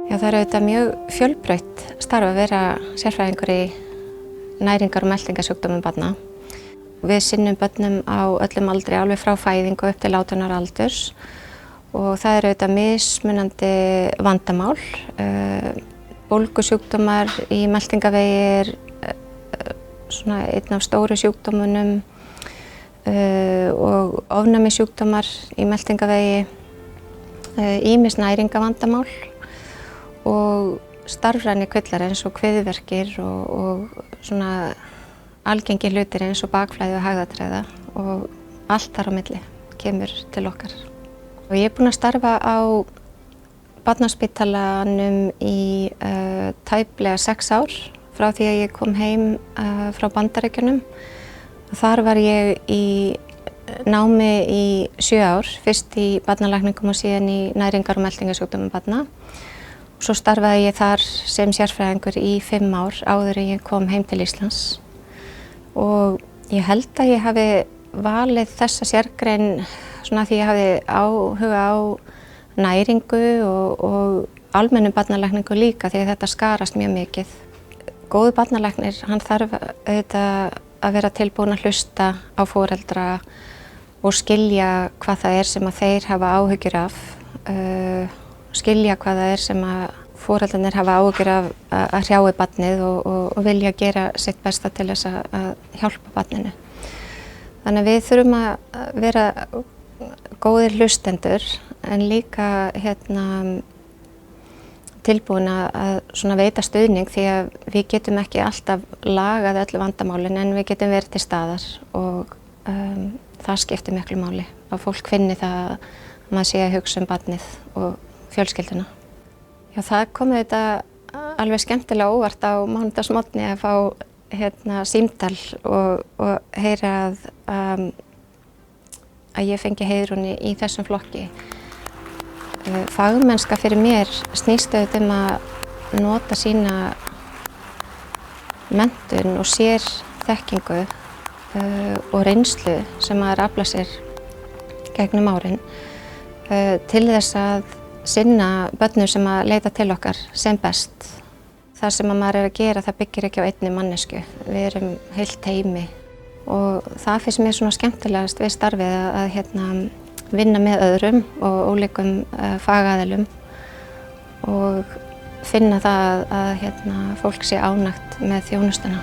Já, það auðvitað mjög fjölbreytt starf að vera sérfræðingur í næringar- og meltingarsjúkdómum barna. Við sinnum börnum á öllum aldri, alveg frá fæðingu upp til 18 ára aldurs og það auðvitað mismunandi vandamál. Bólgusjúkdómar í meltingavegi svona einn af stóru sjúkdómunum og ofnæmisjúkdómar í meltingavegi, ýmis næringavandamál og starfræni kvillar eins og kviðverkir og svona algengir hlutir eins og bakflæði og hægðatregða og allt þar á milli kemur til okkar. Og ég búin að starfa á Barnaspítalanum í tæplega 6 ár frá því að ég kom heim frá Bandaríkjunum. Þar var ég í námi í 7 ár, fyrst í barnalækningum og síðan í næringar- og meltingarsjúkdómum barna. Svo starfaði ég þar sem sérfræðingur í 5 ár áður en ég kom heim til Íslands. Og ég held að ég hafi valið þessa sérgrein svona því ég hafi áhuga á næringu og almennum barnalækningu líka því að þetta skarast mjög mikið. Góður barnalæknir, hann þarf auðvitað að vera tilbúin að hlusta á foreldra og skilja hvað það er sem að þeir hafa áhyggjur af, skilja hvað það er sem að foreldrarnir hafa áhyggjur af að hrjái barnið og vilja gera sitt besta til þess að hjálpa barninu. Þannig að við þurfum að vera góðir hlustendur en líka tilbúin að svona veita stuðning því að við getum ekki alltaf lagað öllu vandamálin en við getum verið til staðar og það skiptir miklu máli að fólk finni það að maður sé að hugsa barnið og fjölskylduna. Já, það kom þetta alveg skemmtilega óvart á mánudagsmorgni að fá símtal og heyra að ég fengi heiðrúni í þessum flokki. Fagmennska fyrir mér snýst auðvitað að nota sína menntun og sérþekkingu og reynslu sem maður aflar sér gegnum árin til þess að sinna börnum sem að leita til okkar sem best. Það sem maður er að gera, það byggir ekki á einni mannesku. Við erum heilt heimi og það finnst mér svona skemmtilegast við starfið að vinna með öðrum og ólíkum fagaðilum og finna það að fólk sé ánægt með þjónustuna.